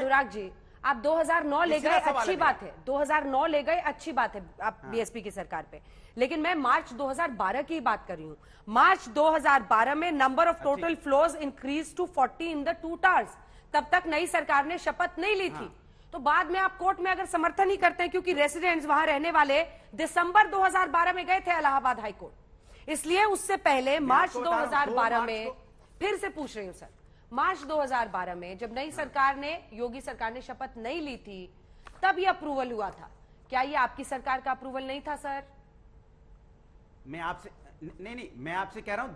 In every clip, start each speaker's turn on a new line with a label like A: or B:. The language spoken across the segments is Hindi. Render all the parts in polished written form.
A: अनुराग जी, आप 2009 ले गए, अच्छी बात है, 2009 ले गए, अच्छी बात है आप बीएसपी की सरकार पे, लेकिन मैं मार्च 2012 की बात कर रही हूँ। मार्च 2012 में number of total flows increase to 40 in the 2 towers. तब तक नई सरकार ने शपथ नहीं ली थी। तो बाद में आप कोर्ट में अगर समर्थन ही करते हैं, क्योंकि रेसिडेंट्स वहां रहने वाले दिसंबर 2012 में गए थे इलाहाबाद हाईकोर्ट, इसलिए उससे पहले मार्च 2012 में, फिर से पूछ रही हूँ सर, मार्च 2012 में जब नई सरकार ने, योगी सरकार ने शपथ नहीं ली थी, तब ये अप्रूवल हुआ था। क्या ये आपकी सरकार का अप्रूवल नहीं था सर?
B: मैं आपसे नहीं, मैं आपसे कह रहा हूं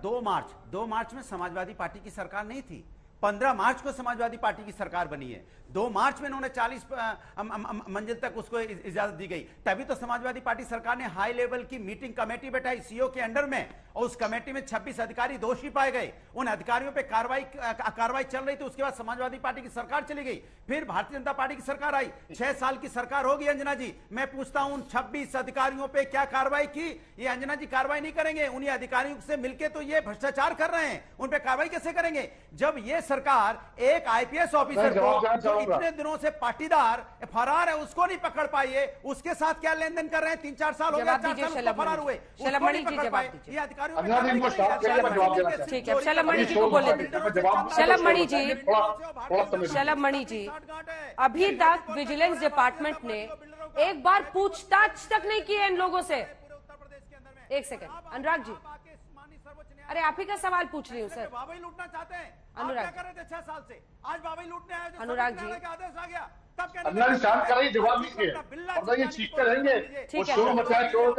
B: 2 मार्च में समाजवादी पार्टी की सरकार नहीं थी। 15 मार्च को समाजवादी पार्टी की सरकार बनी है। 2 मार्च में उन्होंने 40 मंजिल तक उसको इजाजत दी गई। तभी तो समाजवादी पार्टी सरकार ने हाई लेवल की मीटिंग कमेटी बैठाई सीओ के अंडर में, और उस कमेटी में 26 अधिकारी दोषी पाए गए। उन अधिकारियों पे कार्रवाई चल रही थी। उसके बाद समाजवादी पार्टी की सरकार चली गई, फिर भारतीय जनता पार्टी की सरकार आई। 6 साल की सरकार होगी अंजना जी। मैं पूछता हूं उन 26 अधिकारियों पे क्या कार्रवाई की? ये अंजना जी कार्रवाई नहीं करेंगे। उन्हीं अधिकारियों से मिलकर तो ये भ्रष्टाचार कर रहे हैं, उन पे कार्रवाई कैसे करेंगे? जब ये सरकार एक आईपीएस ऑफिसर को जो इतने दिनों से पाटीदार फरार है उसको नहीं पकड़ पाई है, उसके साथ क्या लेन देन कर रहे हैं? 3-4 साल हो गए, 4 साल फरार हुए,
A: शलमणि जी जवाब दीजिए।
B: ये अधिकारियों
A: ठीक है, शलमणि जी को बोले दीजिए। शलमणि जी, अभी तक विजिलेंस डिपार्टमेंट ने एक बार पूछताछ तक नहीं की है इन लोगों से। एक सेकंड अनुराग जी, अरे आप ही का सवाल पूछ रही हूँ सर।
B: बाबा ही लूटना चाहते हैं,
A: अनुराग
B: क्या कर रहे थे 6 साल से? आज बाबा ही लूटने आए,
A: अनुराग जी,
B: आदेश आ गया, तब
C: अंदर शांत कराइए, जवाब दीजिए। और ये चीखते रहेंगे, वो शोर मचाए शोर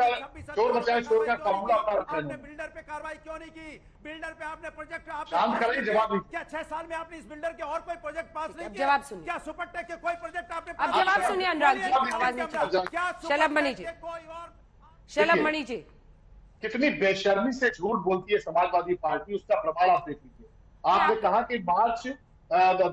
C: का काबू अपना रखते हैं।
B: बिल्डर पे कार्रवाई क्यों नहीं की? बिल्डर पे आपने प्रोजेक्ट
C: शांत कराइए, जवाब दीजिए।
B: क्या 6 साल में आपने इस बिल्डर के और कोई प्रोजेक्ट पास नहीं किया?
A: जवाब सुनिए।
B: क्या सुपरटेक के कोई प्रोजेक्ट आपने?
A: अब जवाब सुनिए अनुराग जी, आवाज नहीं। शलमणि जी, शलमणि जी,
C: कितनी बेशर्मी से झूठ बोलती है समाजवादी पार्टी, उसका प्रमाण आप देख लीजिए। आपने कहा कि मार्च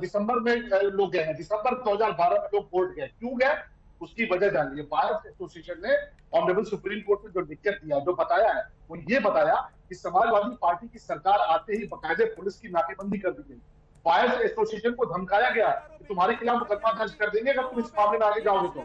C: दिसंबर में लोग गए हैं, दिसंबर 2012 में लोग कोर्ट गए, क्यों गए उसकी वजह जानिए। बार एसोसिएशन ने ऑनरेबल सुप्रीम कोर्ट में जो लिखकर दिया, जो बताया है, वो ये बताया कि समाजवादी पार्टी की सरकार आते ही बाकायदे पुलिस की नाकेबंदी कर दी गई। बायर एसोसिएशन को धमकाया गया कि तुम्हारे खिलाफ मुकदमा दर्ज कर देंगे अगर तुम इस मामले में आगे जाओगे तो।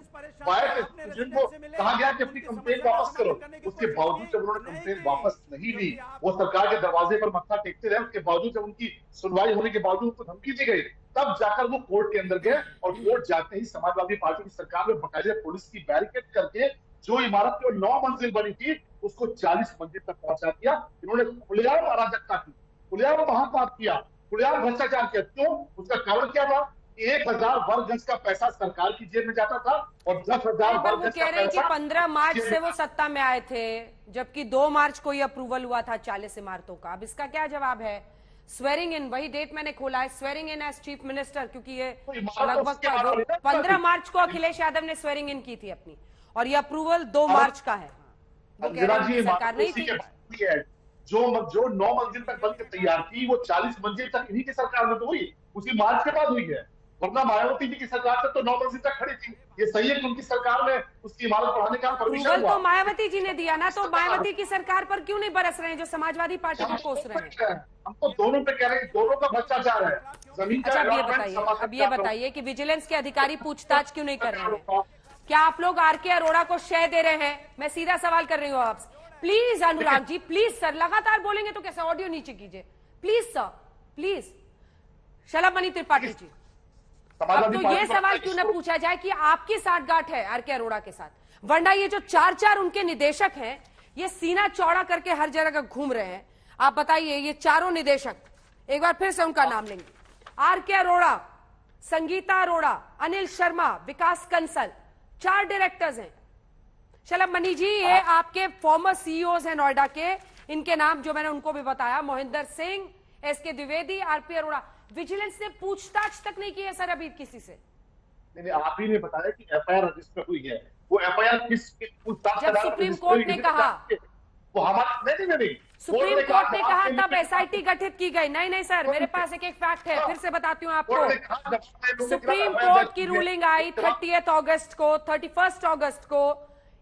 C: बायर एसोसिएशन को कहा गया कि अपनी कंप्लेन वापस करो। उसके बावजूद जब उन्होंने कंप्लेन वापस नहीं ली, वो सरकार के दरवाजे पर मत्था टेकते रहे, उसके बावजूद जब उनकी सुनवाई होने के बावजूद उनको धमकी दी गई, तब जाकर वो कोर्ट के अंदर गए, और कोर्ट जाते ही समाजवादी पार्टी की सरकार ने बाकायदे पुलिस की बैरिकेड करके जो इमारत की 9 मंजिल बनी थी उसको 40 मंजिल तक पहुंचा दिया। इन्होंने खुलेआम अराजकता की, खुलेआम महापाप किया, खुलेआम भ्रष्टाचार किया। क्यों? उसका कारण क्या था? 1000 वर्ग गज का पैसा सरकार की जेब में जाता था, और 10,000 वर्ग गज का पैसा।
A: 15 मार्च से वो सत्ता में आए थे, जबकि 2 मार्च को ये अप्रूवल हुआ था 40 इमारतों का। अब इसका क्या जवाब है? स्वेरिंग इन, वही डेट मैंने खोला है, swearing in as chief minister, क्योंकि ये लगभग 15 मार्च को अखिलेश यादव ने स्वेरिंग इन की थी अपनी, और ये अप्रूवल 2 मार्च का है। सरकार नहीं थी
C: जो 9 मंजिल तक बनकर तैयार थी, वो 40 मंजिल तक इन्हीं की सरकार में तो हुई, उसी मार्च के बाद हुई है। वरना मायावती जी की सरकार तक तो 9 मंजिल तक खड़ी थी। ये सही है कि उनकी सरकार में उसकी इमारत बढ़ाने का परमिशन हुआ।
A: तो मायावती जी ने दिया ना, तो मायावती की सरकार पर क्यों नहीं बरस रहे हैं जो समाजवादी पार्टी को कोस रहे हैं?
C: हम तो दोनों पे कह रहे हैं, दोनों का भ्रष्टाचार है। जमीन का।
A: अब ये बताइए कि विजिलेंस के अधिकारी पूछताछ क्यों नहीं कर रहे हैं? क्या आप लोग आरके अरोड़ा को शय दे रहे हैं? मैं सीधा सवाल कर रही हूँ आपसे। Please Anurag ji, please sir, लगातार बोलेंगे तो कैसे? ऑडियो नीचे कीजिए please sir, please. Shalmani Tripathi ji, अब तो ये सवाल क्यों न पूछा जाए कि आपकी साठगांठ है आरके अरोड़ा के साथ? वरना ये जो 4 उनके निदेशक हैं, ये सीना चौड़ा करके हर जगह घूम रहे हैं। आप बताइए, ये 4 निदेशक, एक बार फिर से उनका नाम लेंगे, आरके अरोड़ा, संगीता अरोड़ा, अनिल शर्मा, विकास कंसल, 4 डायरेक्टर्स हैं। शलमणि जी, ये आपके फॉर्मर सीईओज हैं नोएडा के, इनके नाम जो मैंने उनको भी बताया, Mohinder Singh, SK Dwivedi, RP Arora. Vigilance ने पूछताछ तक नहीं की है सर अभी किसी से?
C: नहीं, आप ही ने बताया कि एफआईआर रजिस्टर हुई है। वो एफआईआर किस पूछताछ?
A: जब सुप्रीम कोर्ट ने कहा,
C: वो हमारा नहीं,
A: सुप्रीम कोर्ट ने कहा तब एसआईटी गठित की गई। नहीं सर, मेरे पास एक फैक्ट है, फिर से बताती हूँ आपको। सुप्रीम कोर्ट की रूलिंग आई 30 अगस्त को, 31 अगस्त को,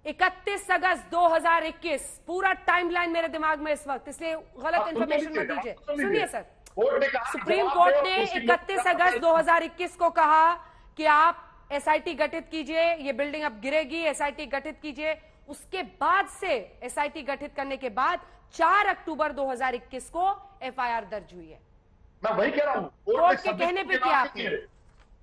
A: 31 अगस्त 2021। पूरा टाइमलाइन मेरे दिमाग में इस वक्त, इसलिए गलत इंफॉर्मेशन मत दीजिए। सुनिए सर, सुप्रीम कोर्ट ने 31 अगस्त 2021 को कहा कि आप एसआईटी गठित कीजिए, ये बिल्डिंग अब गिरेगी, एसआईटी गठित कीजिए। उसके बाद से एसआईटी गठित करने के बाद 4 अक्टूबर 2021 को एफआईआर दर्ज हुई है।
C: मैं वही कह रहा हूँ,
A: कोर्ट के कहने पे किया आपने।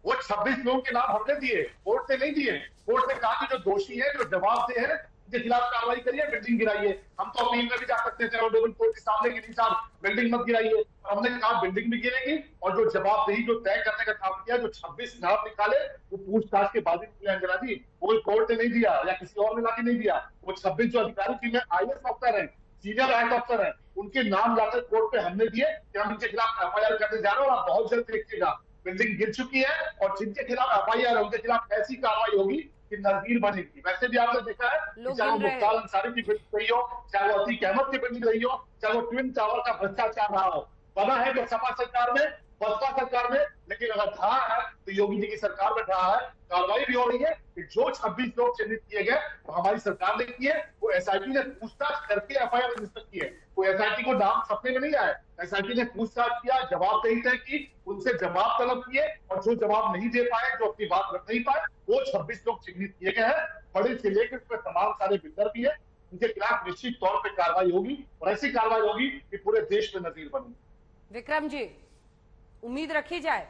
C: वो 26 लोगों के नाम हमने दिए, कोर्ट ने नहीं दिए। कोर्ट ने कहा कि जो दोषी है, जो जवाबदेह है, उनके खिलाफ कार्रवाई करिए, बिल्डिंग गिराइए। हम तो अपील में भी जा सकते हैं, चाहे टेबल कोर्ट के सामने कि नहीं साहब बिल्डिंग मत गिराइए। हमने कहा बिल्डिंग भी गिरेगी, और जो जवाबदेही जो तय करने का काम किया, जो 26 नाम निकाले, वो पूछताछ के बाद ही निकले। अंजना जी, वो कोर्ट ने नहीं दिया या किसी और ने लाके नहीं दिया। वो 26 जो अधिकारी, जिनमें IAS ऑफिसर है, सीनियर रैंक अफसर है, उनके नाम लाकर कोर्ट पे हमने दिए कि हम इनके खिलाफ एफआईआर करने जा रहे हैं, और आप बहुत जल्द देखिएगा बिल्डिंग गिर चुकी है, और जिनके खिलाफ एफआईआर है उनके खिलाफ ऐसी कार्रवाई होगी कि नजीर बनेगी। वैसे भी आपने देखा है, चाहे वो मुख्तार अंसारी की बिल्डिंग रही हो, चाहे वो अतीक अहमद की बिल्डिंग रही हो, चाहे वो ट्विन टावर का भ्रष्टाचार रहा हो, बना है कि सपा सरकार में, बसपा सरकार में, लेकिन अगर रहा है तो योगी जी की सरकार में रहा है। कार्रवाई भी हो रही है कि जो 26 लोग चिन्हित किए गए वो हमारी सरकार ने किए, वो एसआईटी ने पूछताछ करके एफआईआर रजिस्टर की है। कोई एसआईटी को नाम सपने में नहीं आया, एसआईटी ने पूछताछ किया, जवाबदेही तय की, उनसे जवाब तलब किए, और जो जवाब नहीं दे पाए, जो अपनी बात रख नहीं पाए, वो 26 लोग चिन्हित किए गए हैं। बड़े से लेकर उसमें तमाम सारे बिल्डर भी है, उनके खिलाफ निश्चित तौर पर कार्रवाई होगी, और ऐसी कार्रवाई होगी कि पूरे देश में नजीर बनेगी।
A: विक्रम जी, उम्मीद रखी जाए,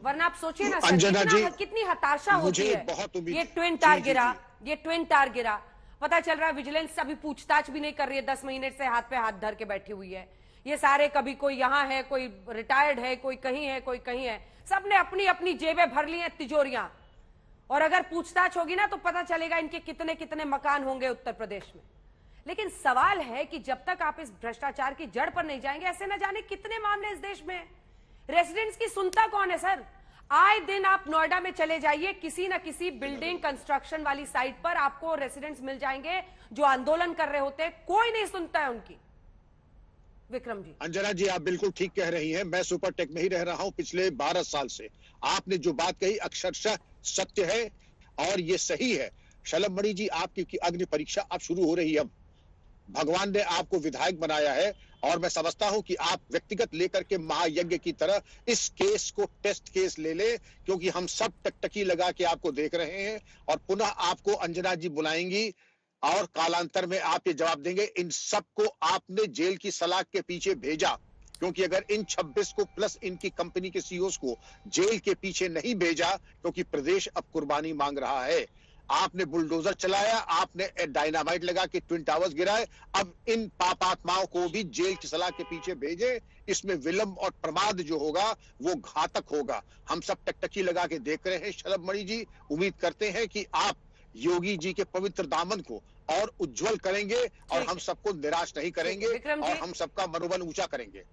A: वरना आप सोचिए ना
D: अंजना जी,
A: कितनी हताशा होती है।
D: बहुत उम्मीद,
A: ये ट्विन टावर गिरा, ये ट्विन टावर गिरा, पता चल रहा है विजिलेंस अभी पूछताछ भी नहीं कर रही है, 10 महीने से हाथ पे हाथ धर के बैठी हुई है। ये सारे कभी कोई यहाँ है, कोई रिटायर्ड है, कोई कहीं है, कोई कहीं है, सबने अपनी अपनी जेबें भर ली हैं, तिजोरियां। और अगर पूछताछ होगी ना तो पता चलेगा इनके कितने कितने मकान होंगे उत्तर प्रदेश में। लेकिन सवाल है कि जब तक आप इस भ्रष्टाचार की जड़ पर नहीं जाएंगे, ऐसे न जाने कितने मामले इस देश में। रेसिडेंट्स की सुनता कौन है सर? आए दिन आप नोएडा में चले जाइए, किसी न किसी बिल्डिंग कंस्ट्रक्शन वाली साइट पर आपको रेसिडेंट्स मिल जाएंगे जो आंदोलन कर रहे होते हैं, कोई नहीं सुनता है उनकी। विक्रम जी।
D: अंजना जी, आप बिल्कुल ठीक कह रही हैं। मैं सुपरटेक में ही रह रहा हूं पिछले 12 साल से। आपने जो बात कही अक्षरशः सत्य है, और ये सही है। शलभ मणि जी, आपकी अग्नि परीक्षा अब शुरू हो रही है। अब भगवान ने आपको विधायक बनाया है, और मैं समझता हूं कि आप व्यक्तिगत लेकर के महायज्ञ की तरह इस केस को टेस्ट केस ले ले, क्योंकि हम सब टकटकी लगा के आपको देख रहे हैं, और पुनः आपको अंजना जी बुलाएंगी, और कालांतर में आप ये जवाब देंगे। इन सबको आपने जेल की सलाख के पीछे भेजा, क्योंकि अगर इन 26 को प्लस इनकी कंपनी के सीईओज को जेल के पीछे नहीं भेजा, क्योंकि प्रदेश अब कुर्बानी मांग रहा है। आपने बुलडोजर चलाया, आपने डायनामाइट लगा के ट्विन टावर्स गिराए, अब इन पापात्माओं को भी जेल की सलाह के पीछे भेजे। इसमें विलंब और प्रमाद जो होगा वो घातक होगा। हम सब टकटकी लगा के देख रहे हैं। शलभ मणि जी, उम्मीद करते हैं कि आप योगी जी के पवित्र दामन को और उज्जवल करेंगे, और हम सबको निराश नहीं करेंगे, और हम सबका मनोबल ऊंचा करेंगे।